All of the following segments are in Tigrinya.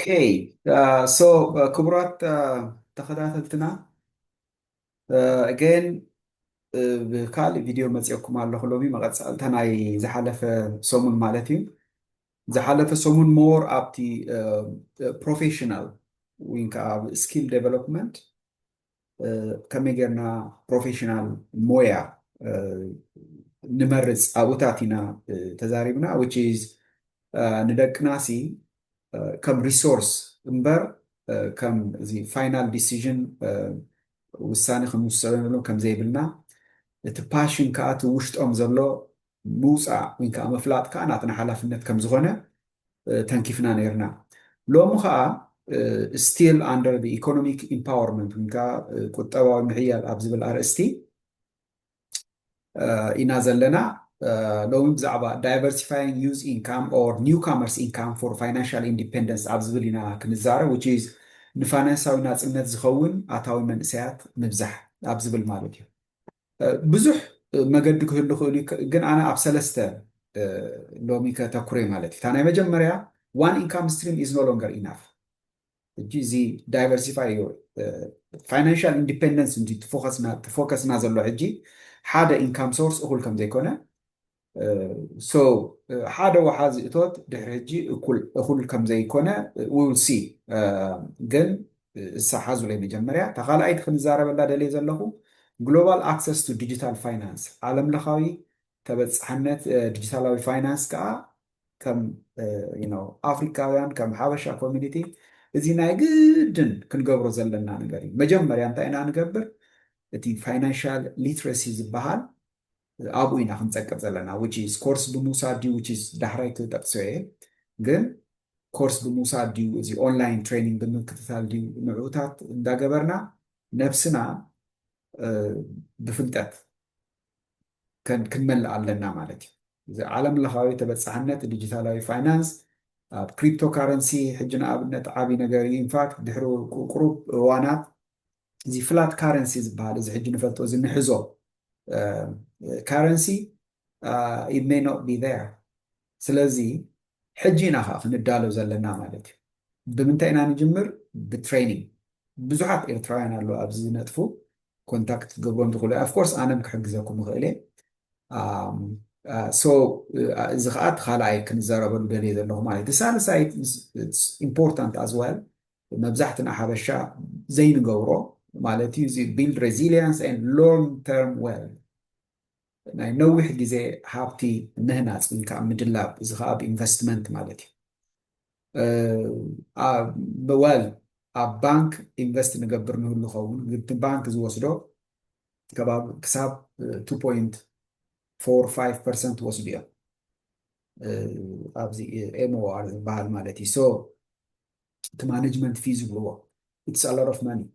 Okay. ክቡራት ተኸታተልትና again ብካልእ ቪድዮ መፂአኩም ኣለኹ ሎሚ መቐፃልታ ናይ ዝሓለፈ ሰሙን ማለት እዩ ዝሓለፈ ሰሙን ሞር ኣብቲ ፕሮፌሽናል ወይ ከዓ ስኪል ዴቨሎፕመንት ከመይ ጌርና ፕሮፌሽናል ሞያ ንመርፅ ኣብኡታት ኢና ተዛሪብና which is ንደቅናሲ ከም ሪሶርስ እምበር ከም እዚ ፋይናል ዲሲዥን ውሳኔ ከምውሰደሉ ከም ዘይብልና እቲ ፓሽን ከዓ እቲ ውሽጦም ዘሎ ምውፃእ ወይ ከዓ መፍላጥ ከዓ ናትና ሓላፍነት ከም ዝኾነ ተንኪፍና ነርና ሎሚ ከዓ ስቲል ኣንደር ኢኮኖሚክ ኢምፓወርመንት ወይ ከዓ ቁጠባዊ ምሕያል ኣብ ዝብል ኣርእስቲ ኢና ዘለና ሎሚ ብዛዕባ diversifying use income or newcomers income for financial independence ኣብ ዝብል ኢና ክንዛረብ which is ንፋይናንሳዊ ናፅነት ዝኸውን ኣታዊ መንእሰያት ምብዛሕ ኣብ ዝብል ማለት እዩ ብዙሕ መገዲ ክህሉ ክእሉ ግን ኣነ ኣብ ሰለስተ ሎሚ ከተኩረ ማለት እዩ እታ ናይ መጀመርያ one income stream is no longer enough እጂ እዚ diversify financial independence እንጂ ትፎከስና ዘሎ ሕጂ ሓደ ኢንካም ሶርስ እኩል ከም ዘይኮነ ሓደ ወሓዚ እቶት ድሕሪ ሕጂ እኩል ከም ዘይኮነ we will see ግን እሳሓዙ ላይ መጀመርያ ተኻልኣይቲ ክንዛረበላ ደልየ ዘለኹ ግሎባል ኣክሰስ ቱ ዲጂታል ፋይናንስ ዓለም ለኻዊ ተበፅሓነት ዲጂታላዊ ፋይናንስ ከዓ ከም ኣፍሪካውያን ከም ሓበሻ ኮሚኒቲ እዚ ናይ ግድን ክንገብሮ ዘለና ነገር እዩ መጀመርያ እንታይ ኢና ንገብር እቲ ፋይናንሻል ሊትረሲ ዝበሃል ኣብኡ ኢና ክንፀቅጥ ዘለና which is ኮርስ ብምውሳድ ድዩ which is ዳሕራይ ክጠቅሶ እየ ግን ኮርስ ብምውሳድ ድዩ እዚ ኦንላይን ትሬኒንግ ብምክትታል ድዩ ንዕኡታት እንዳገበርና ነብስና ብፍልጠት ክንመልእ ኣለና ማለት እዩ እዚ ዓለም ለኻዊ ተበፃሕነት ዲጂታላዊ ፋይናንስ ኣብ ክሪፕቶ ካረንሲ ሕጂ ንኣብነት ዓብዪ ነገር እዩ ኢንፋክት ድሕሪ ቁሩብ እዋናት እዚ ፍላት ካረንሲ ዝበሃል እዚ ሕጂ ንፈልጦ እዚ ንሕዞ ካረንሲ it may not be there ስለዚ ሕጂ ኢና ከዓ ክንዳለው ዘለና ማለት እዩ ብምንታይ ኢና ንጅምር ብትሬኒንግ ብዙሓት ኤርትራውያን ኣለዉ ኣብዚ ዝነጥፉ ኮንታክት ገብሮም ትኽእሉ ኣፍኮርስ ኣነም ክሕግዘኩም ይኽእል እየ እዚ ከዓ እቲ ካልኣይ ክንዘረበሉ ደልየ ዘለኹ ማለት እዩ ሳልሳይ ኢምፖርታንት as well መብዛሕትና ሓበሻ ዘይንገብሮ ማለት እዩ እዚ ቢልድ ሬዚሊየንስ and long term wealth ናይ ነዊሕ ግዜ ሃብቲ ምህናፅ ወይ ከዓ ምድላብ እዚ ከዓ ብኢንቨስትመንት ማለት እዩ ኣብ ባንክ ኢንቨስት ንገብር ንህሉ ኸውን ግብቲ ባንክ ዝወስዶ ክሳብ 2.45% ወስዱ እዮም ኣብዚ ኤምኦአር ዝበሃል ማለት እዩ እቲ ማኔጅመንት ፊ ዝብልዎ it's a lot of money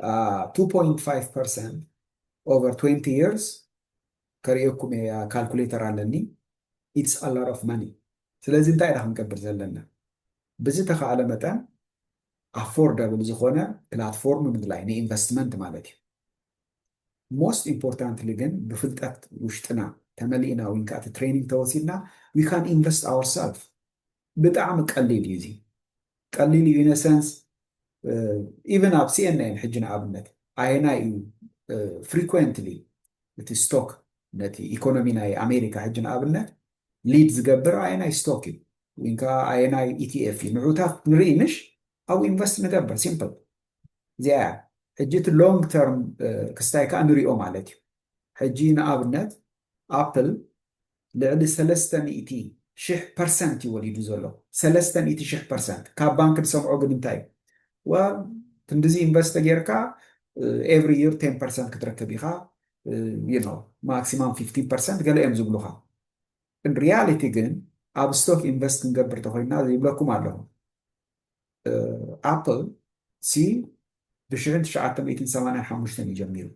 2.5% over 20 years ከሪአኩም ካልኩሌተር ኣለኒ it's a lot of money ስለዚ እንታይ ኢና ክንገብር ዘለና ብዚ ተኸኣለ መጠን ኣፎርደብል ዝኾነ ፕላትፎርም ምድላይ ንኢንቨስትመንት ማለት እዩ ሞስት ኢምፖርታንትሊ ግን ብፍልጠት ውሽጥና ተመሊእና ወይ ከዓ እቲ ትሬኒንግ ተወሲድና we can invest ourselves ብጣዕሚ ቀሊል እዩ እዚ ቀሊል እዩ in a sense even ኣብ CNN ሕጂ ንኣብነት ኣየና እዩ ፍሪኩዌንትሊ እቲ ስቶክ ነቲ ኢኮኖሚ ናይ ኣሜሪካ ሕጂ ንኣብነት ሊድ ዝገብር ኣየናይ ስቶክ እዩ ወይ ከዓ ኣየናይ ኢቲኤፍ እዩ ንዑታት ንርኢ ምሽ ኣብኡ ኢንቨስት ንገብር ሲምፕል እዚኣ ሕጂ እቲ ሎንግ ተርም ክስታይ ከዓ ንሪኦ ማለት እዩ ሕጂ ንኣብነት ኣፕል ልዕሊ 300,000% እዩ ወሊዱ ዘሎ 300,000% ካብ ባንክ ንሰምዖ ግን እንታይ ክንዲዚ ኢንቨስት ጌርካ ኤቭሪ ይር 10% ክትረክብ ኢኻ ማክሲማም 15% ገለ እዮም ዝብሉኻ ሪያሊቲ ግን ኣብ ስቶክ ኢንቨስት ክንገብር ተኮይና ዘይብለኩም ኣለኹ ኣፕል ሲ ብ1985 እዩ ጀሚሩ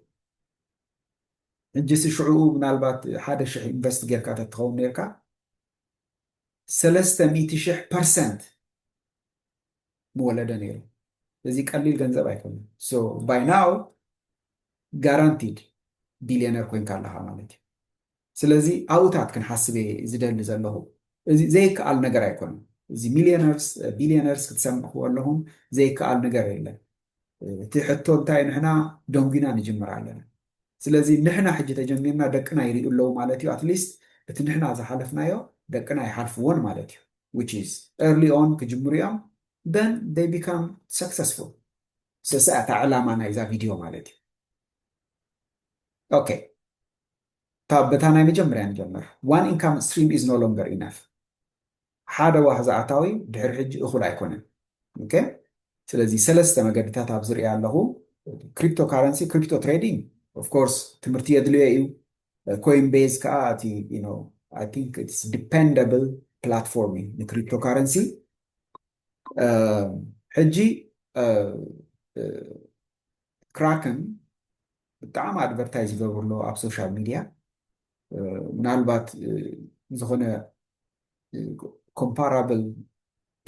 እንጂሲ ሽዑኡ ምናልባት 1,000 ኢንቨስት ጌርካ ተትኸውን ነርካ 300,000% ምወለደ ነይሩ እዚ ቀሊል ገንዘብ ኣይኮነን ባይ ናው ጋራንቲድ ቢልዮነር ኮይንካ ኣለኻ ማለት እዩ ስለዚ ኣብኡታት ክንሓስብ ዝደሊ ዘለኹ እዚ ዘይከኣል ነገር ኣይኮነን እዚ ሚሊዮነርስ ቢሊዮነርስ ክትሰምዕዎ ኣለኹም ዘይከኣል ነገር የለን እቲ ሕቶ እንታይ ንሕና ደንጉና ንጅምር ኣለና ስለዚ ንሕና ሕጂ ተጀሚርና ደቅና ይርኡ ኣለዉ ማለት እዩ ኣትሊስት እቲ ንሕና ዝሓለፍናዮ ደቅና ይሓልፍዎን ማለት እዩ which is early on ክጅምሩ እዮም then they become successful ሰሰኣታ ዕላማ ናይዛ ቪድዮ ማለት እዩ ኦኬ ታብ በታ ናይ መጀመርያ ንጀምር one income stream is no longer enough ሓደ ዋህዛ ኣታዊ ድሕሪ ሕጂ እኹል ኣይኮነን ኦኬ ስለዚ ሰለስተ መገድታት ኣብ ዝሪኦ ኣለኹ ክሪፕቶ ካረንሲ ክሪፕቶ ትሬዲንግ ኦፍ ኮርስ ትምህርቲ የድልዮ እዩ ኮይንቤዝ ከዓ እቲ I think it's dependable platform in cryptocurrency ሕጂ ክራከን ብጣዕሚ ኣድቨርታይዝ ይገብርሎ ኣብ ሶሻል ሚድያ ምናልባት ዝኾነ comparable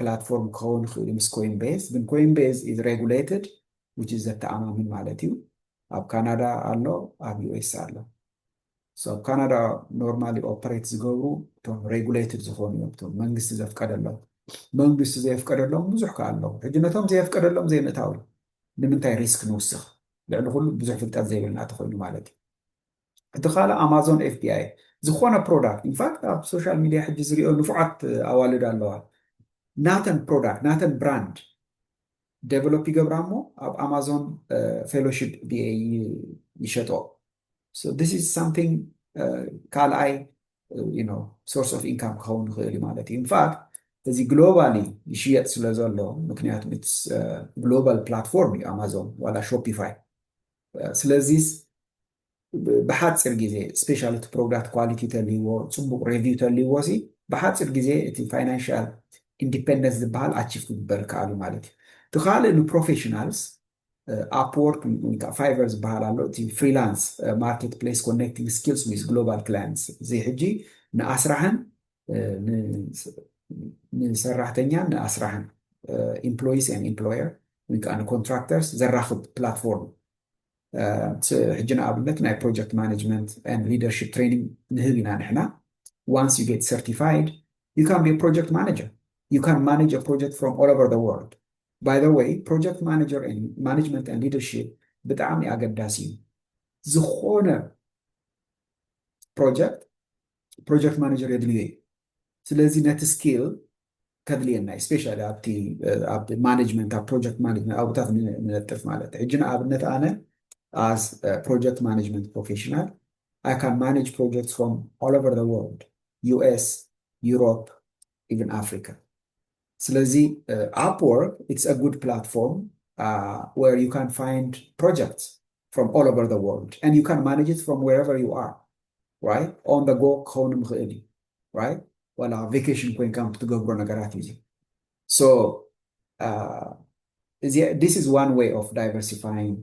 platform ክኸውን ይኽእል ምስ ኮይንቤዝ ግን ኮይንቤዝ is regulated which is ዘተኣማምን ማለት እዩ ኣብ ካናዳ ኣሎ ኣብ ዩኤስ ኣሎ so ካናዳ ኖርማሊ ኦፐሬት ዝገብሩ እቶም ሬጉሌትድ ዝኾኑ እዮም እቶም መንግስቲ ዘፍቀደሎም መንግስቲ ዘይፍቀደሎም ብዙሕ ከ ኣለዉ ሕጂ ነቶም ዘይፍቀደሎም ዘይምእታው ንምንታይ ሪስክ ንውስኽ ልዕሊ ኩሉ ብዙሕ ፍልጠት ዘይብልና ተኮይኑ ማለት እዩ እቲ ካልእ ኣማዞን ኤፍቢኣይ ዝኾነ ፕሮዳክት ኢንፋክት ኣብ ሶሻል ሚድያ ሕጂ ዝሪኦ ንፉዓት ኣዋልድ ኣለዋ ናተን ፕሮዳክት ናተን ብራንድ ዴቨሎፕ ይገብራ እሞ ኣብ ኣማዞን ፌሎሺፕ ቢኤ ይሸጦ so this is something ካልኣይ source of income ክኸውን ይኽእል ማለት እዩ ኢንፋክት እዚ ግሎባሊ ይሽየጥ ስለ ዘሎ ምክንያቱም ኢትስ ግሎባል ፕላትፎርም እዩ ኣማዞን ዋላ ሾፒፋይ ስለዚ ብሓፂር ግዜ ስፔሻል እቲ ፕሮዳክት ኳሊቲ ተልይዎ ፅቡቅ ሬቪው ተልይዎ ሲ ብሓፂር ግዜ እቲ ፋይናንሻል ኢንዲፔንደንስ ዝበሃል ኣቺቭ ክግበር ከኣሉ ማለት እዩ እቲ ካልእ ንፕሮፌሽናልስ Upwork Fiverr ዝበሃል ኣሎ እቲ ፍሪላንስ ማርኬት ፕሌስ ኮኔክቲንግ ስኪልስ ዊዝ ግሎባል ክላይንትስ እዚ ሕጂ ንኣስራሕን ንሰራሕተኛ ንኣስራሕን ኤምፕሎይስ ኤንድ ኤምፕሎየር ወይ ከዓ ንኮንትራክተርስ ዘራኽብ ፕላትፎርም ሕጂ ንኣብነት ናይ ፕሮጀክት ማኔጅመንት ኤንድ ሊደርሽፕ ትሬኒንግ ንህብ ኢና ንሕና once you get certified you can be a project manager you can manage a project from all over the world by the way project manager and management and leadership ብጣዕሚ ኣገዳሲ እዩ ዝኾነ ፕሮጀክት ማኔጀር የድልዮ እዩ ስለዚ ነቲ ስኪል ከድልየና ስፔሻሊ ኣብ ማኔጅመንት ኣብ ፕሮጀክት ማኔጅመንት ኣብታት ንነጥፍ ማለት ሕጂ ንኣብነት ኣነ as a project management professional I can manage projects from all over the world US Europe even Africa ስለዚህ Upwork it's a good platform where you can find projects from all over the world and you can manage it from wherever you are right on the go ክኸውን ምኽእል እዩ right ዋላ vacation ኮይንካ ትገብሮ ነገራት እዩ so this is one way of diversifying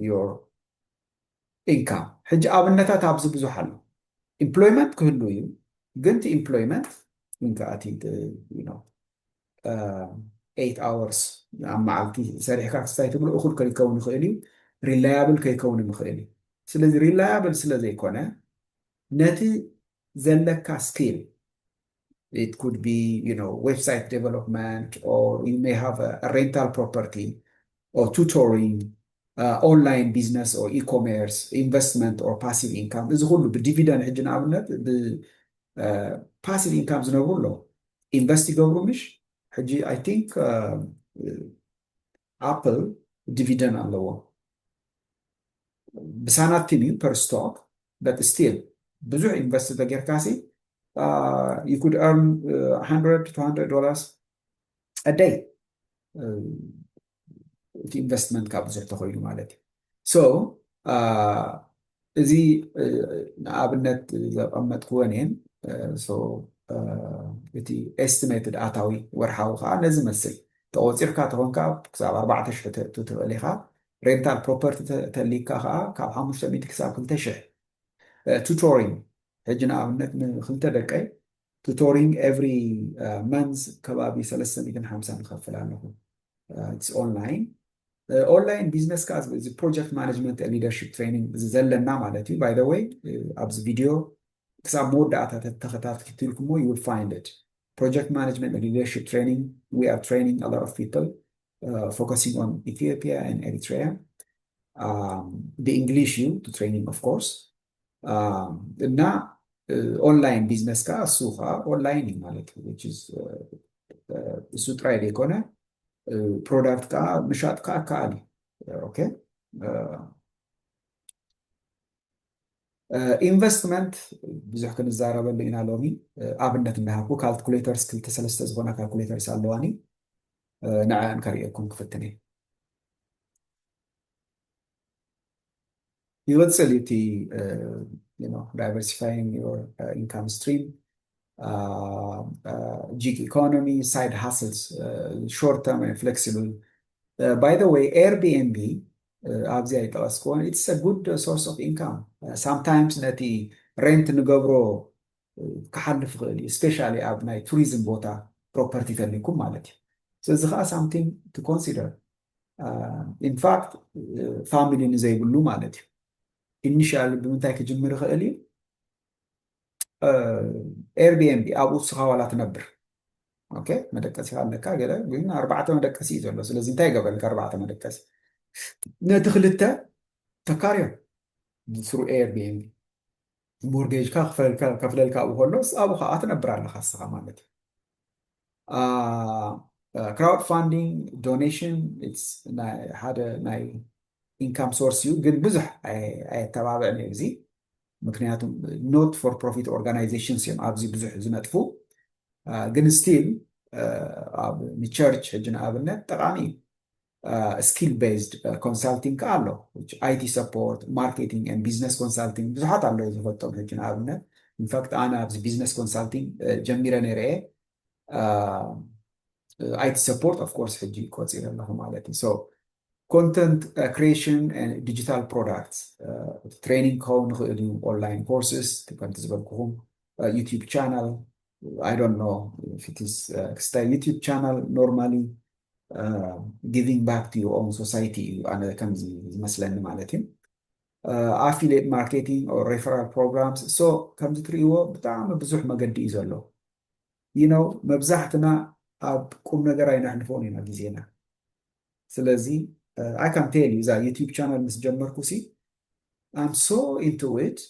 your income ሕጂ ኣብነታት ኣብዚ ብዙሕ ኣሎ employment ክህሉ እዩ ግን እቲ employment እንካኣቲ 8 hours ኣብ መዓልቲ ሰሪሕካ ክስታይ ትብሎ እኹል ከይከውን ይኽእል እዩ ሪላያብል ከይከውን ይኽእል እዩ ስለዚ ሪላያብል ስለ ዘይኮነ ነቲ ዘለካ ስኪል it could be website development or you may have a rental property or tutoring online business or e-commerce investment or passive income እዚ ሁሉ ብዲቪደንድ ሕጂ ንኣብነት ብፓሲቭ ኢንካም ዝነብሩ ኣሎ ኢንቨስት ይገብሩ ምሽ ሕጂ I think Apple dividend ኣለዎ ብሳናቲም እዩ per stock but still ብዙሕ ኢንቨስት ተጌርካሲ you could earn $100-200 a day እቲ ኢንቨስትመንት ካብ ብዙሕ ተኾይኑ ማለት እዩ so እዚ ንኣብነት ዘቐመጥክዎን እየን so እቲ ኤስቲሜትድ ኣታዊ ወርሓዊ ከዓ ነዚ መስል ተቆፂርካ ተኾንካ ክሳብ 4,000 ትኽእል ኢኻ ሬንታል ፕሮፐርቲ ተሊካ ከዓ ካብ 500 ክሳብ 2,000 ቱቶሪንግ ሕጂ ንኣብነት ንክልተ ደቀይ ቱቶሪንግ ኤቭሪ መንዝ ከባቢ 350 ንከፍል ኣለኹ it's online ኦንላይን ቢዝነስ ከዓ እዚ ፕሮጀክት ማኔጅመንት ሊደርሽፕ ትሬኒንግ ዘለና ማለት እዩ by the way ኣብዚ ቪድዮ ክሳብ መወዳእታ ተኸታተልኩሞ you will find it project management and leadership training. We are training a lot of people, focusing on Ethiopia and Eritrea. The English you to training, of course. እና ኦንላይን ቢዝነስ ካ እሱ ካ ኦንላይን እዩ ማለት እዩ which is እሱ ጥራይ ዘይኮነ ፕሮዳክት ካ ምሻጥ ካ ኣከኣል እዩ ኦኬ ኢንቨስትመንት ብዙሕ ክንዛረበሉ ኢና ሎሚ ኣብነት እናሃብኩ ካልኩሌተርስ ክልተ ሰለስተ ዝኾና ካልኩሌተርስ ኣለዋኒ ንዕአን ከሪአኩም ክፍትን እየ يوصل يتي diversifying your income stream, gig economy, side hustles, short term and flexible. By the way, Airbnb, it's a good source of income. Sometimes nati rent nugabro كحلف غالي, especially ab my tourism bota property تلنيكم مالتي. So this is something to consider. In fact, family نزاي بلو مالتي. ኢኒሻል ብምንታይ ክጅምር ይኽእል እዩ ኤርቢኤንቢ ኣብኡ ንስኻ ዋላ ትነብር ኦኬ መደቀሲ ኣለካ ገለ ግን 4 መደቀሲ እዩ ዘሎ ስለዚ እንታይ ገበልካ 4 መደቀሲ ነቲ ክልተ ተካርዮም ስሩ ኤርቢኤንቢ ሞርጌጅካ ከፍለልካ ኣብኡ ከሎ ኣብኡ ከዓ ትነብር ኣለካ ንስኻ ማለት እዩ ክራውድ ፋንዲንግ ዶኔሽን ሓደ ናይ ኢንካም ሶርስ እዩ ግን ብዙሕ ኣይተባብዕን እዩ እዚ ምክንያቱም ኖት ፎር ፕሮፊት ኦርጋናይዜሽንስ እዮም ኣብዚ ብዙሕ ዝነጥፉ ግን ስቲል ኣብ ንቸርች ሕጂ ንኣብነት ጠቃሚ እዩ ስኪል ቤዝድ ኮንሳልቲንግ ኣሎ አይቲ ሰፖርት ማርኬቲንግ ኤንድ ቢዝነስ ኮንሳልቲንግ ብዙሓት ኣለዉ ዝፈልጦም ሕጂ ንኣብነት ኢንፋክት ኣነ ኣብዚ ቢዝነስ ኮንሳልቲንግ ጀሚረ ነይረየ አይቲ ሰፖርት ኦፍ ኮርስ ሕጂ ቆፂረ ኣለኹ ማለት እዩ ሶ content creation and digital products training كون خليهم online courses تكون تزبطهم YouTube channel I don't know if it is style YouTube channel normally giving back to your own society أنا كم مثلاً معناتهم affiliate marketing or referral programs so كم تريوه بتاعنا بزح ما قد يزلوا you know مبزحتنا أب كم نجرا نحن فوننا جزينا سلازي I can tell you that YouTube channel Miss John Marcusi. I'm so into it.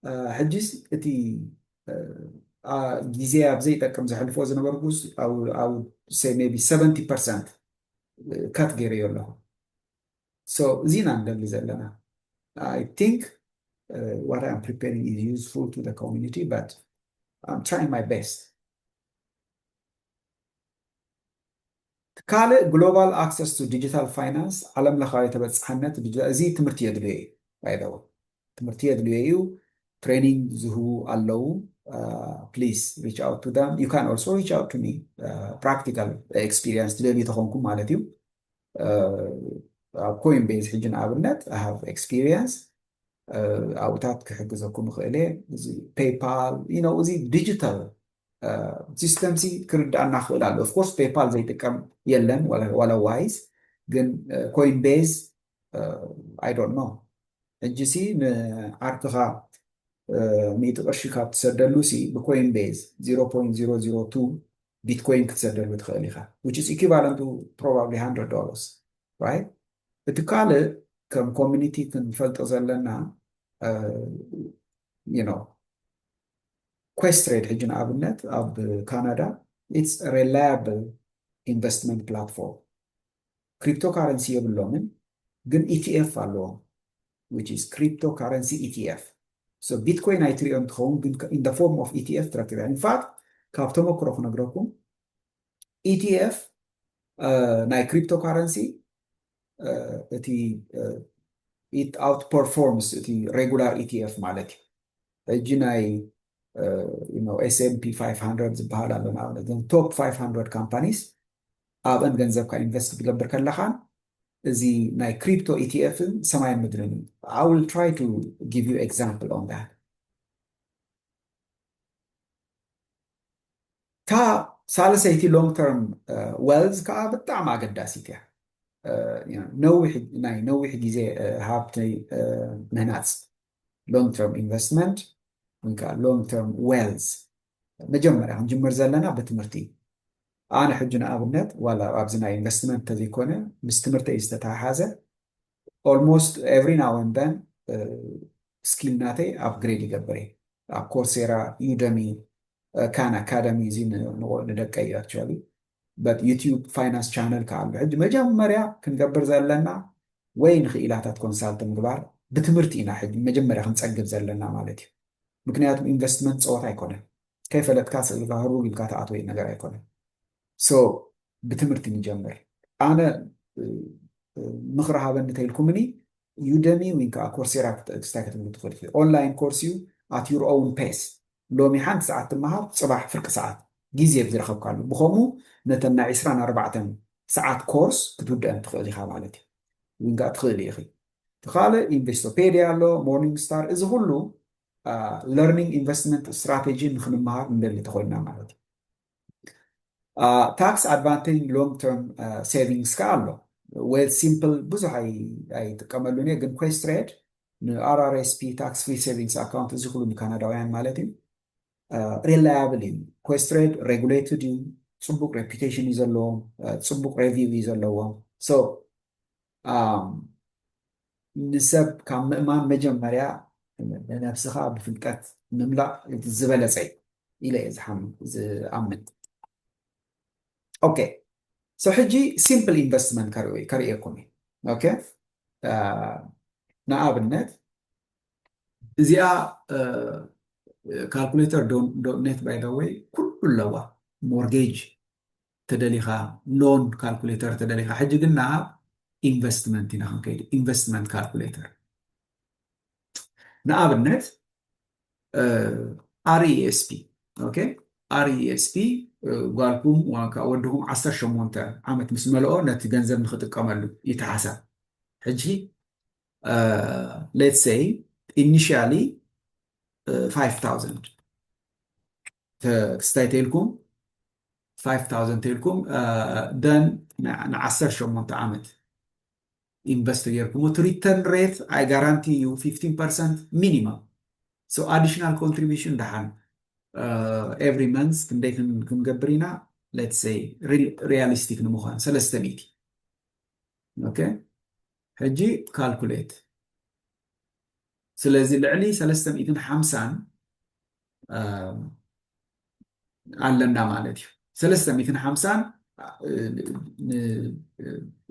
حجز أتي جزية بزيت كم زحل فوز أنا برقص أو say maybe 70% category الله. So زين عندنا اللي زلنا. I think what I'm preparing is useful to the community, but I'm trying my best. كاله global access to digital finance علم لخاية تبصحنت زي تمرتيه دلوي بايداو تمرتيه دلوي training زهو allow please reach out to them you can also reach out to me practical experience دلوي تخونكم مالتيو Coinbase حجنا عبرنت I have experience أوتات كحجزكم خيله PayPal you know زي digital سيستم سي كرد أنا خلال of course PayPal زي تكم يلن ولا وايز جن Coinbase I don't know الجسي عرضها ميت أشياء تسدلوا سي بCoinbase 0.002 بيتكوين تسدل بتخليها which is equivalent to probably $100 right بتقال كم community كنفلت أزلنا you know Questrade حجنا عبنت أب كندا it's a reliable investment platform cryptocurrency يبلون جن ETF علوه which is cryptocurrency ETF so Bitcoin I trade on home in the form of ETF تركيبه in fact كابتن مكروه نقرأكم ETF ناي cryptocurrency it outperforms the regular ETF مالتي جناي you know S&P 500 زبالة لنا then top 500 companies أبن جنزب كإنفست بقبر كلخان زي ناي crypto ETF سماين مدرني I will try to give you example on that تا سالسيتي long term wealth كا بتاع ما قد داسيتها يعني نوح جزء هابتي مناس long term investment ونكا long term wealth مجمرة هنجمر زلنا بتمرتي أنا حجنا أبنت ولا أبزنا investment تذيكونه مستمرت استتاحازة almost every now and then skill ناتي upgrade يقبري كورسيرا يودمي كان أكاديمي زين نقول ندقي actually but YouTube finance channel كعب حج مجمرة كنقبر زلنا وين خيلاتات كونسالت مقبار بتمرتينا حج مجمرة خنسقب زلنا مالتي مكنياتهم investment صوت أيقونه كيف لتكاس الظهر يبقى أطوي نجار أيقونه so بتمرتي نجمر أنا مخرها بنتيلكمني يودمي وينكا كورسيرا تستاكت من تدخل في أونلاين كورسيو at your own pace لو ميحان ساعات المهار صباح فرق ساعات جيزي يبدي رخب قالوا بخومو نتنا 24 ساعات كورس كتبدأ أن تخلي خاب علتي وينكا تخلي يخي تخالي إنفستوبيديا له مورنينج ستار إذا كله learning investment strategy نخن المهار من اللي تخلينا معلتي tax advantage long term savings كالو well simple ብዙሕ ኣይጥቀመሉን እየ ግን ኩዌስትሬድ ንRRSP tax free savings account እዚ ኩሉ ንካናዳውያን ማለት እዩ ሪላያብል እዩ ኩዌስትሬድ ሬጉሌትድ እዩ ፅቡቅ ሬፑቴሽን እዩ ዘለዎም ፅቡቅ ሬቪው እዩ ዘለዎም ሶ ንሰብ ካብ ምእማን መጀመርያ ንነብስኻ ብፍልጠት ምምላእ ዝበለፀ ኢለ እየ ዝኣምን اوكي سو حجي سيمبل انفستمنت كاريكم اوكي نابنت زيا كالكوليتر دون نت باي ذا واي كل لوا مورجيج تدليها لون كالكوليتر تدليها حجي قلنا انفستمنت هنا كيدي انفستمنت كالكوليتر نابنت RESP اوكي RESP قالكم وكأودهم 18 عامت مسملؤه نت جنزب نخطقملو يتحسب حجي let's say initially 5000 تستايتلكم 5000 تلكم then نعسر شمونت عامت invest يركم return rate I guarantee you 15% minimum so additional contribution دحان every month كنقبرينا let's say realistic نموخان 300 اوكي حجي calculate سلازي العلي 350 علمنا مالتي 350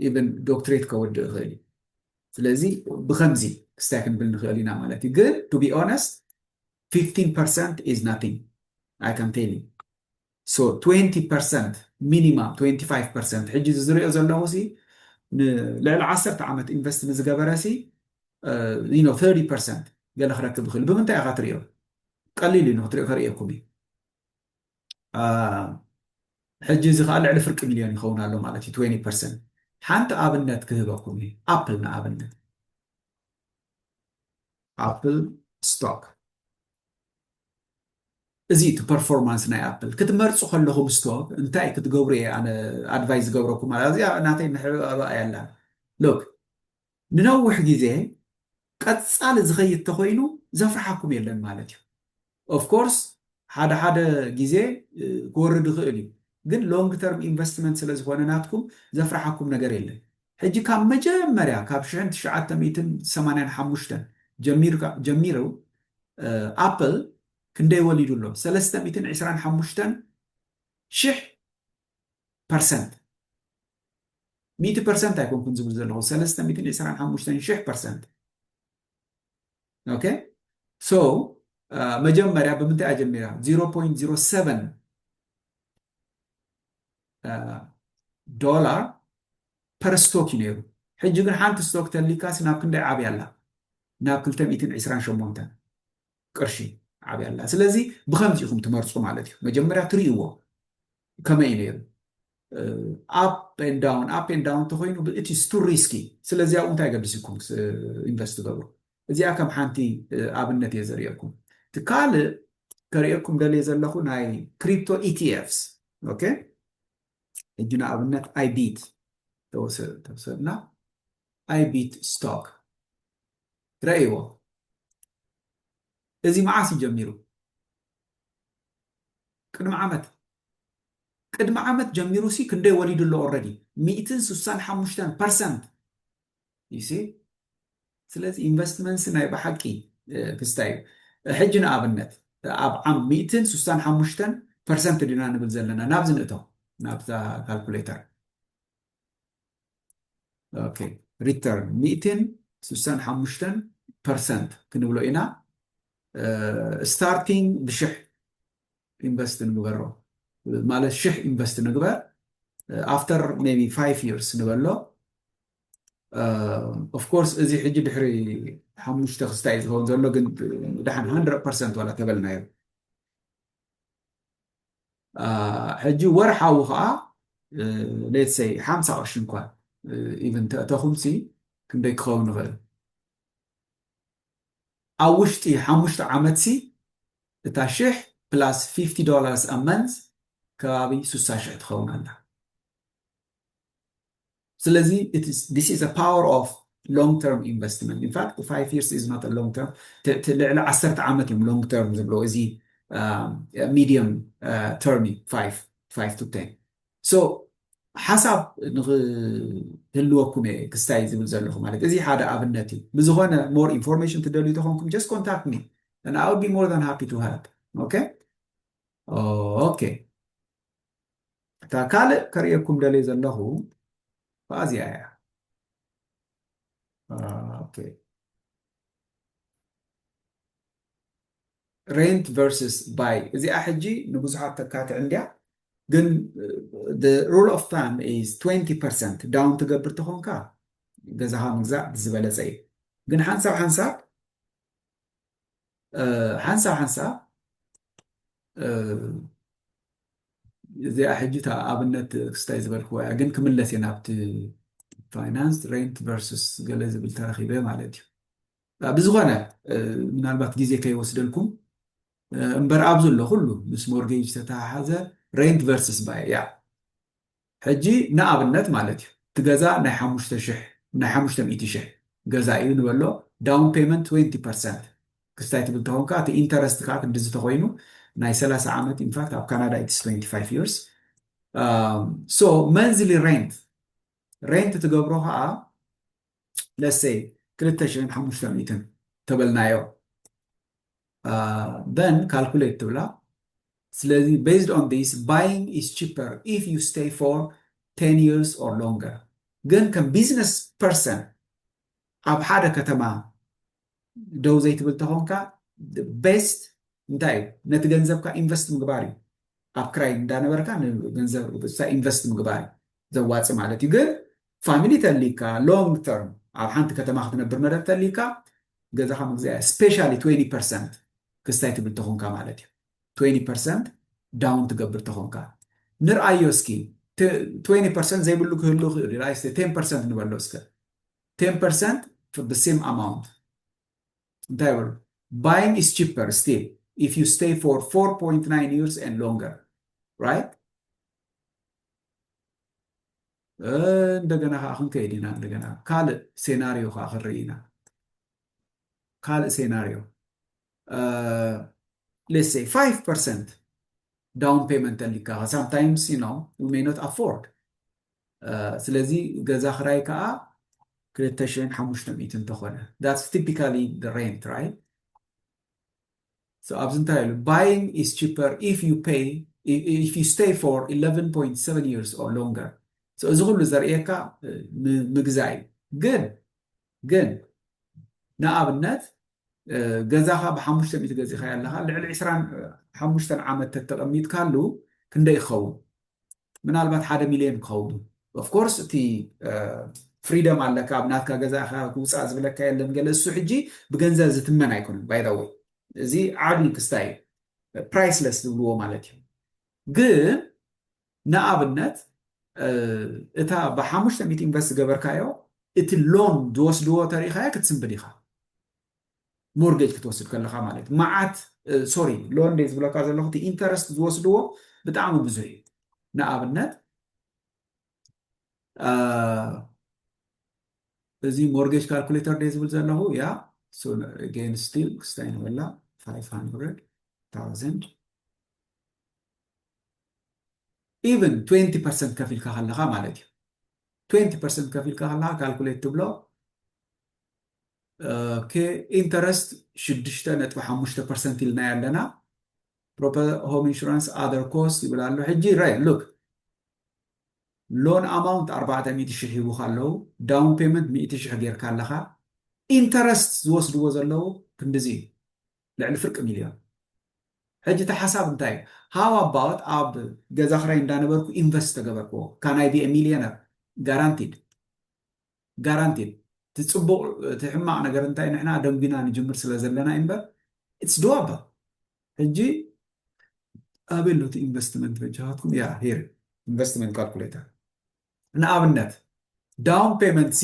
even doctorate كود غالي سلازي بخمزي استاكن بالنخالينا مالتي good to be honest 15% is nothing I can tell you so 20% minimum 25% حجي زريو زلوسي لعل 10 عامت invest مزقبرسي you know 30% قال خرجت بخيل بمنتهى غاتريو قليل انه تريو خريكم حجي زي قال على فرق مليون يخون له مالتي 20% حتى ابنت كهبكم ابل نا ابنت ابل ستوك ازيت performance نا ابل كتمرصو خلهم ستوك انتي كتغبري انا ادفايس غبركم على زي ناتي نحب يلا لوك ننوح جيزي قصال زخيت تخوينو زفرحكم يلن مالتي of course حدا جيزي كورد خيلي ግን ሎንግ ተርም ኢንቨስትመንት ስለዝኾነ ናትኩም ዘፍራሐኩም ነገር የለን ሕጂ ካብ መጀመርያ ካብ 1985 ጀሚሩ ኣፕል ክንደይ ወሊዱሎ 325 ሽሕ ፐርሰንት 100% ኣይኮንኩን ዝብል ዘለኹ 325 ሽሕ ፐርሰንት ኦኬ ሶ መጀመርያ ብምንታይ ጀሚራ 0.07 دولار per ستوك ينيرو حجي ግን ሓንቲ ስቶክ ተሊካስ ናብ ክንደይ ዓብይ ኣላ ናብ 228 ቅርሺ ዓብይ ኣላ ስለዚ ብከምዚ ኢኹም ትመርፁ ማለት እዩ መጀመርያ ትርእይዎ ከመይ ነይሩ up and down ተኮይኑ it is too risky ስለዚ ኣብኡ እንታይ ገድስኩም ኢንቨስት ገብሩ እዚኣ ከም ሓንቲ ኣብነት እየ ዘርእየኩም ትካልእ ከርእየኩም ደልየ ዘለኹ ናይ ክሪፕቶ ETFs ኦኬ እጅና ኣብነት አይቢት ተወሰድና አይቢት ስቶክ ረእይዎ እዚ መዓስ ይጀሚሩ ቅድሚ ዓመት ጀሚሩ ሲ ክንደይ ወሊዱ ኣሎ ኦልሬዲ 165% ይሲ ስለዚ ኢንቨስትመንትስ ናይ ብሓቂ ክስታይ ሕጂ ንኣብነት ኣብ ዓም 165% ዲና ንብል ዘለና ናብዚ ንእቶ ናብዛ ካልኩሌተር ኦኬ ሪተርን 165% ክንብሎ ኢና ስታርቲንግ ብሽሕ ኢንቨስት ንግበሮ ማለት ሽሕ ኢንቨስት ንግበር ኣፍተር ሜቢ 5 years ንበሎ ኦፍ ኮርስ እዚ ሕጂ ድሕሪ ሓሙሽተ ክስታይ ዝኸውን ዘሎ ግን ድሓን 100% ዋላ ተበልናዮ ሕጂ ወርሓዊ ከዓ ሌትስ ሰይ 50 ቅርሺ እንኳ ኢቨን ተኹምሲ ክንደይ ክኸውን ንኽእል ኣብ ውሽጢ 5 ዓመት ሲ እታ ሽሕ ፕላስ $50 a month ከባቢ 60,000 ትኸውን ኣላ ስለዚ this is a power of long term investment in fact 5 years is not a long term ልዕሊ 10 ዓመት እዮም long term ዝብሎ እዚ medium term 5 to 10 so ሓሳብ ንክህልወኩም ክስታይ ዝብል ዘለኹ ማለት እዚ ሓደ ኣብነት እዩ ብዝኾነ more information ትደልዩ ተኾንኩም just contact me and I would be more than happy to help okay okay እታ ካልእ ከርእየኩም ደልየ ዘለኹ فازي ايه اوكي rent versus buy اذا احجي نبزحات تكات عندها ግን the rule of thumb is 20% down تقبر تخونكا ገዛኻ ምግዛእ ዝበለፀ እዩ ግን ሓንሳብ እዚኣ ሕጂ እታ ኣብነት ክስታይ ዝበልክዎ እያ ግን ክምለስ እየ ናብቲ ፋይናንስ ሬንት ቨርስስ ገለ ዝብል ተረኺበ ማለት እዩ ብዝኾነ ምናልባት ግዜ ከይወስደልኩም እምበር ኣብ ዘሎ ኩሉ ምስ ሞርጌጅ ዝተተሓሓዘ ሬንት ቨርስስ ባይ እያ ሕጂ ንኣብነት ማለት እዩ ትገዛ ናይ 500,000 ገዛ እዩ ንበሎ ዳውን ፔመንት 20% ክስታይ ትብል ተኾንካ እቲ ኢንተረስት ከዓ ክንድዚ ተኮይኑ ናይ 30 ዓመት ኢንፋክት ኣብ ካናዳ ኢትስ 25 years so monthly rent ትገብሮ ከዓ let's say 2,500 ተበልናዮ then calculate ትብላ ስለዚ based on this buying is cheaper if you stay for 10 years or longer ግን ከም business person ኣብ ሓደ ከተማ ደው ዘይትብል ተኾንካ the best እንታይ ነቲ ገንዘብካ ኢንቨስት ምግባር እዩ ኣብ ክራይ እንዳነበርካ ንገንዘብ ኢንቨስት ምግባር ዘዋፅእ ማለት እዩ ግን ፋሚሊ ተሊካ ሎንግ ተርም ኣብ ሓንቲ ከተማ ክትነብር መደብ ተሊካ ገዛኻ ምግዛእ ስፔሻሊ 20% ክስታይ ትብል ተኾንካ ማለት እዩ 20% ዳውን ትገብር ተኾንካ ንርኣዮ እስኪ 20% ዘይብሉ ክህሉ ክእል 10% ንበሎ እስከ 10% for the same amount እንታይ ይብሉ buying is cheaper still if you stay for 4.9 years and longer right እንደገና ከዓ ክንከይድ ኢና እንደገና ካልእ ሴናሪዮ ከዓ ክንርኢ ኢና ካልእ ሴናሪዮ let's say 5% down payment ተሊካ sometimes you know we may not afford ስለዚ ገዛ ክራይ ከዓ 2,500 ተኾነ that's typically the rent right so ኣብዚ እንታይ ኢሉ buying is cheaper if you stay for 11.7 years or longer so እዚ ኩሉ ዘርእየካ ምግዛእ እዩ ግን ንኣብነት ገዛኻ ብ500 ገዚኻ ያለኻ ልዕሊ 25 ዓመት ተተቐሚጥካሉ ክንደይ ይኸውን ምናልባት 1 ሚልዮን ክኸውን of course እቲ ፍሪደም ኣለካ ኣብ ናትካ ገዛኻ ክውፃእ ዝብለካ የለን ገለ እሱ ሕጂ ብገንዘብ ዝትመን ኣይኮነን ባይ ዘ ወይ እዚ ዓብዪ ክስታይ ፕራይስለስ ዝብልዎ ማለት እዩ ግን ንኣብነት እታ ብ500 ኢንቨስት ገበርካዮ እቲ ሎን ዝወስድዎ ተሪእኻዮ ክትስንብድ ኢኻ ሞርጌጅ ክትወስድ ከለኻ ማለት እዩ መዓት ሶሪ ሎን ደይ ዝብለካ ዘለኹ እቲ ኢንተረስት ዝወስድዎ ብጣዕሚ ብዙሕ እዩ ንኣብነት እዚ ሞርጌጅ ካልኩሌተር ደይ ዝብል ዘለኹ ያ so again still ክስታይ ንበላ 500,000 even 20% ከፊልካ ከለኻ ማለት እዩ 20% ከፊልካ ከለኻ ካልኩሌት ትብሎ ኢንተረስት 6.5% ኢልና ያለና ፕሮፐር ሆም ኢንሹራንስ ኣደር ኮስት ይብል ኣሎ ሕጂ ራይ ሉክ ሎን ኣማውንት 400,000 ሂቡካ ኣለዉ ዳውን ፔመንት 100,000 ጌርካ ኣለካ ኢንተረስት ዝወስድዎ ዘለዉ ክንድዚ እዩ ልዕሊ ፍርቂ ሚልዮን ሕጂ እቲ ሓሳብ እንታይ እዩ ሃው ኣባውት ኣብ ገዛ ክራይ እንዳነበርኩ ኢንቨስት ተገበርክዎ ካናይ ቢ ሚልዮነር ጋራንቲድ እቲ ፅቡቅ እቲ ሕማቅ ነገር እንታይ ንሕና ደንቢና ንጅምር ስለ ዘለና እምበር ኢትስ ዶዋብል ሕጂ ኣበይ ሎ እቲ ኢንቨስትመንት በጃኻትኩም ያ ሄር ኢንቨስትመንት ካልኩሌተር ንኣብነት ዳውን ፔመንት ሲ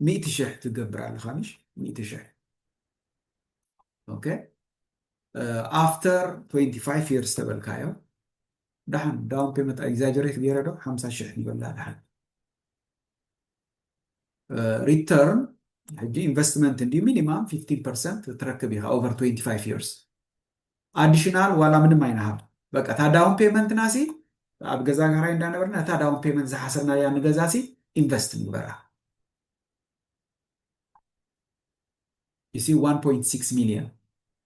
100,000 ትገብር ኣለካ ምሽ 100,000 ኦኬ ኣፍተር 25 years ተበልካዮ ድሓን ዳውን ፔመንት ኤግዛጀሬት ገይረ ዶ 50,000 ይበላ ድሓን ሪተርን ሕጂ ኢንቨስትመንት እንዲ ሚኒማም 15% ትረክብ ኢኻ ኦቨር 25 years ኣዲሽናል ዋላ ምንም ኣይናሃብ በቃ እታ ዳውን ፔመንት ናሲ ኣብ ገዛ ክራይ እንዳነበርና እታ ዳውን ፔመንት ዝሓሰብናያ ንገዛ ሲ ኢንቨስት ንግበራ ይሲ 1.6 ሚልዮን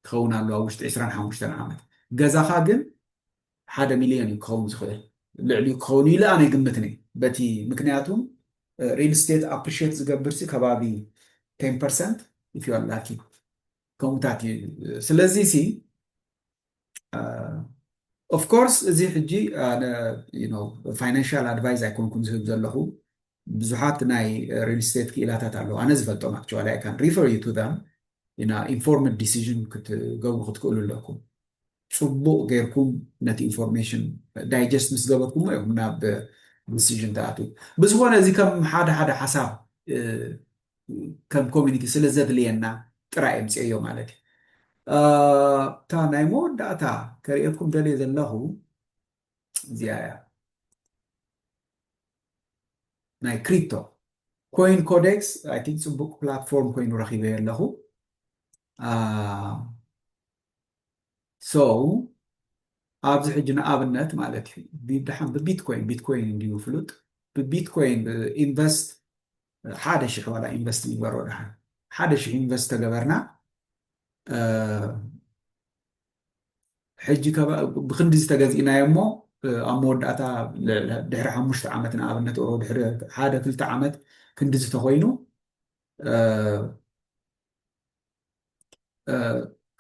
ክኸውን ኣሎ ኣብ ውሽጢ 25 ዓመት ገዛኻ ግን 1 ሚልዮን እዩ ክኸውን ዝኽእል ልዕሊኡ ክኸውን ኢሉ ኣነ ይግምትኒ በቲ ምክንያቱም ሪል ስቴት ኣፕሪሽት ዝገብር ሲ ከባቢ 10% if you are lucky ከምኡታት እዩ ስለዚ ሲ ኦፍ ኮርስ እዚ ሕጂ ፋይናንሻል ኣድቫይስ ኣይኮንኩም ዝህብ ዘለኹ ብዙሓት ናይ ሪል ስቴት ክኢላታት ኣለዉ ኣነ ዝፈልጦም ኣክቹዋሊ ኣይ ካን ሪፈር ዩ ቱ ዛም ኢና ኢንፎርምድ ዲሲዥን ክትገብሩ ክትክእሉ ኣለኩም ፅቡቅ ጌርኩም ነቲ ኢንፎርሜሽን ዳይጀስት ምስ ገበርኩም እዮም ናብ ዲሲዥን ተኣትዉ ብዝኾነ እዚ ከም ሓደ ሓደ ሓሳብ ከም ኮሚኒቲ ስለ ዘድልየና ጥራይ እምፅዮ ማለት እዩ እታ ናይ መወዳእታ ከሪአኩም ደልየ ዘለኹ እዚኣ እያ ናይ ክሪፕቶ ኮይን ኮዴክስ ኣይ ቲንክ ፅቡቅ ፕላትፎርም ኮይኑ ረኪበ ኣለኹ ሶ ኣብዚ ሕጂ ንኣብነት ማለት እዩ ድሓን ብቢትኮይን እንዲሁ ፍሉጥ ብቢትኮይን ኢንቨስት 1,000 ዋላ ኢንቨስት ይግበሮ ድሓን 1,000 ኢንቨስት ተገበርና ሕጂ ብክንዲ ዝተገዚእናዮ እሞ ኣብ መወዳእታ ድሕሪ 5 ዓመት ንኣብነት ሮ ድሕሪ 1-2 ዓመት ክንዲ ዝተኮይኑ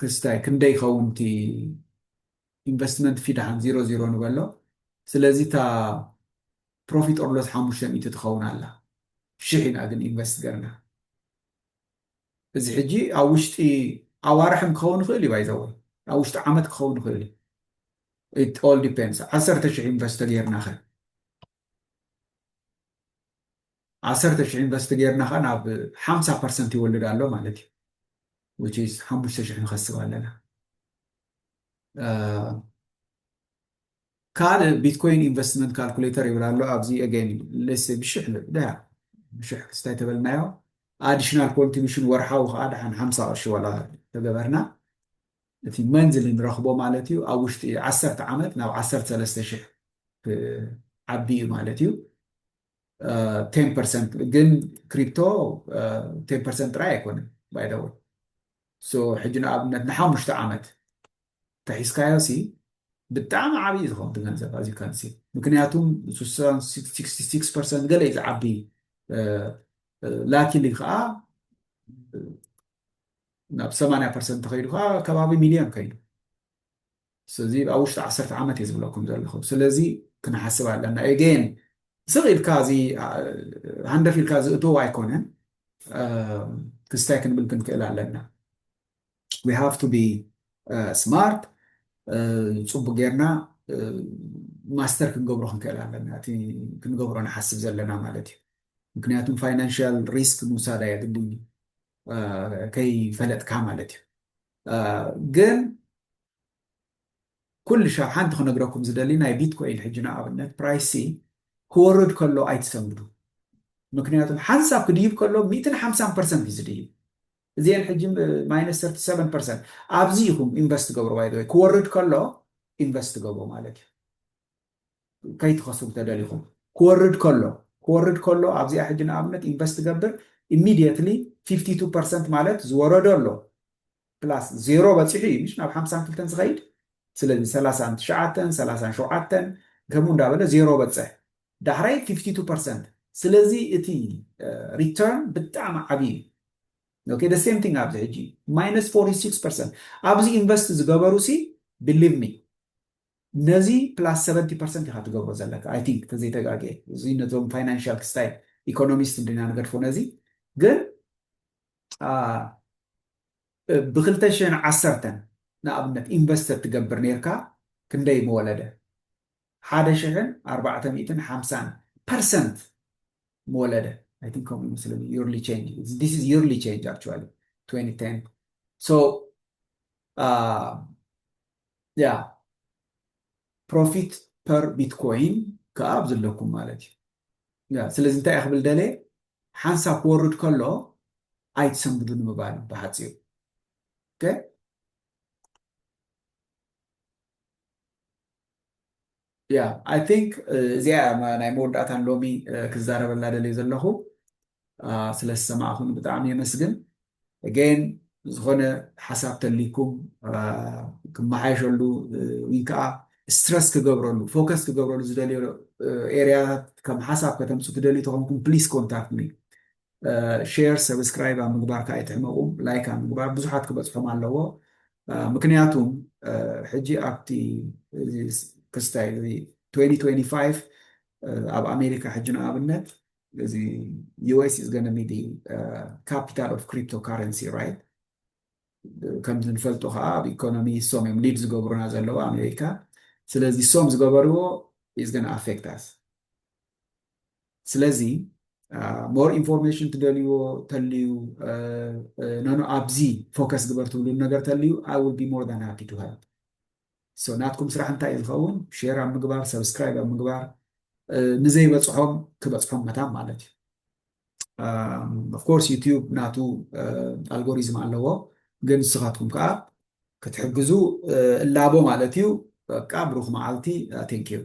ክስታይ ክንደይ ይኸውን እቲ ኢንቨስትመንት ፊ ድሓን 0 ንበሎ ስለዚ እታ ፕሮፊት ኦርሎስ 500 ትኸውን ኣላ 1,000 ኢና ግን ኢንቨስት ገርና እዚ ሕጂ ኣብ ውሽጢ ኣዋርሕም ክኸውን ይኽእል እዩ ባይዘወ ኣብ ውሽጢ ዓመት ክኸውን ይኽእል እዩ it all depends 10,000 ኢንቨስት ገርና ኸ 10,000 ኢንቨስት ገርና ኸ ናብ 50% ይወልድ ኣሎ ማለት እዩ which is 5,000 ንኸስብ ኣለና ካልእ ቢትኮይን ኢንቨስትመንት ካልኩሌተር ይብል ኣሎ ኣብዚ ኣገን ለስ ብሽሕ ክስታይ ተበልናዮ ኣዲሽናል ኮንትሪቢሽን ወርሓዊ ከዓ ድሓን 50 ቅርሺ ዋላ ተገበርና እቲ መንዝሊ ንረኽቦ ማለት እዩ ኣብ ውሽጢ 10 ዓመት ናብ 13,000 ዓቢ እዩ ማለት እዩ 10% ግን ክሪፕቶ 10% ጥራይ ኣይኮነን ባይ ዘ ወይ ሶ ሕጂ ንኣብነት ን5 ዓመት ተሒዝካዮ ሲ ብጣዕሚ ዓብዪ ዝኸውን እቲ ገንዘብ ኣዝዩ ካንሲ ምክንያቱም 66% ገለ እዩ ዝዓቢ ላኪሊ ከዓ ናብ 80% ተኸይዱ ከዓ ከባቢ ሚልዮን ከይዱ ስለዚ ኣብ ውሽጢ 10 ዓመት እየ ዝብለኩም ዘለኹ ስለዚ ክንሓስብ ኣለና ኤጌን ስቕ ኢልካ እዚ ሃንደፍ ኢልካ ዝእትዎ ኣይኮነን ክስታይ ክንብል ክንክእል ኣለና we have to be smart ፅቡቅ ጌርና ማስተር ክንገብሮ ክንክእል ኣለና እቲ ክንገብሮ ንሓስብ ዘለና ማለት እዩ ምክንያቱም ፋይናንሽል ሪስክ ምውሳድ ኣየግድን ከይፈለጥካ ማለት እዩ ግን ኩሉ ሻብ ሓንቲ ክነግረኩም ዝደሊ ናይ ቢትኮይን ሕጂ ንኣብነት ፕራይስ ክወርድ ከሎ ኣይትሰምዱ ምክንያቱም ሓንሳብ ክድይብ ከሎ 150% እዩ ዝድይብ እዚአን ሕጂ ማይነስ 37% ኣብዚ ኢኹም ኢንቨስት ገብሮ ባይ ክወርድ ከሎ ኢንቨስት ገብሮ ማለት እዩ ከይትኸስሩ ተደሊኹም ክወርድ ከሎ ኣብዚኣ ሕጂ ንኣብነት ኢንቨስት ትገብር ኢሚድየትሊ 52% ማለት ዝወረዶ ኣሎ ፕላስ ዜሮ በፂሑ እዩ ምሽ ናብ 52 ዝኸይድ ስለዚ 39 37 ከምኡ እንዳበለ ዜሮ በፅሕ ዳሕራይ 52% ስለዚ እቲ ሪተርን ብጣዕሚ ዓብዪ እዩ ኦኬ the same thing ኣብዚ ሕጂ minus 46% ኣብዚ ኢንቨስት ዝገበሩ ሲ believe me ነዚ ፕላስ 70% ኢኻ ትገብሮ ዘለካ ኣይ ቲንክ ተዘይተጋግየ እዚ ነቶም ፋይናንሻል ክስታይ ኢኮኖሚስት እንድና ንገድፎ ነዚ ግን ብ2010 ንኣብነት ኢንቨስተር ትገብር ነርካ ክንደይ መወለደ 1450% መወለደ I think ከምኡ ይመስለኒ yearly change this is yearly change actually 2010 so yeah ፕሮፊት ፐር ቢትኮይን ከኣብ ዘለኩም ማለት እዩ ስለዚ እንታይ ክብል ደለ ሓንሳብ ክወርድ ከሎ ኣይትሰንብዱ ንምባል ብሓፂሩ ኣይ ቲንክ እዚኣ ናይ መወዳእታን ሎሚ ክዛረበላ ደለዩ ዘለኹ ስለዝሰማዕኹም ብጣዕሚ የመስግን ገን ዝኾነ ሓሳብ ተሊኩም ክመሓየሸሉ ወይ ከዓ ስትረስ ክገብረሉ ፎከስ ክገብረሉ ዝደልዮ ኤርያታት ከም ሓሳብ ከተምፁ ትደልዩ ተኾንኩም ፕሊዝ ኮንታክት ሚ ሼር ሰብስክራይብ ኣብ ምግባር ከዓ ይትሕመቁም ላይክ ኣብ ምግባር ብዙሓት ክበፅሖም ኣለዎ ምክንያቱም ሕጂ ኣብቲ ክስታይ 2025 ኣብ ኣሜሪካ ሕጂ ንኣብነት እዚ US is going to be the capital of cryptocurrency right ከም ዝንፈልጦ ከዓ ኣብ ኢኮኖሚ ሶም እዮም ሊድ ዝገብሩና ዘለዎ ኣሜሪካ ስለዚ ሶም ዝገበርዎ is going to affect us ስለዚ more information ትደልይዎ ተልዩ ነኖ ኣብዚ ፎከስ ግበር ትብሉ ነገር ተልዩ I will be more than happy to help so ናትኩም ስራሕ እንታይ እዩ ዝኸውን ሼር ኣብ ምግባር ሰብስክራይብ ኣብ ምግባር ንዘይበፅሖም ክበፅሖም መታም ማለት እዩ of course YouTube ናቱ ኣልጎሪዝም ኣለዎ ግን ንስኻትኩም ከዓ ክትሕግዙ እላቦ ማለት እዩ በቃ ብሩኽ መዓልቲ thank you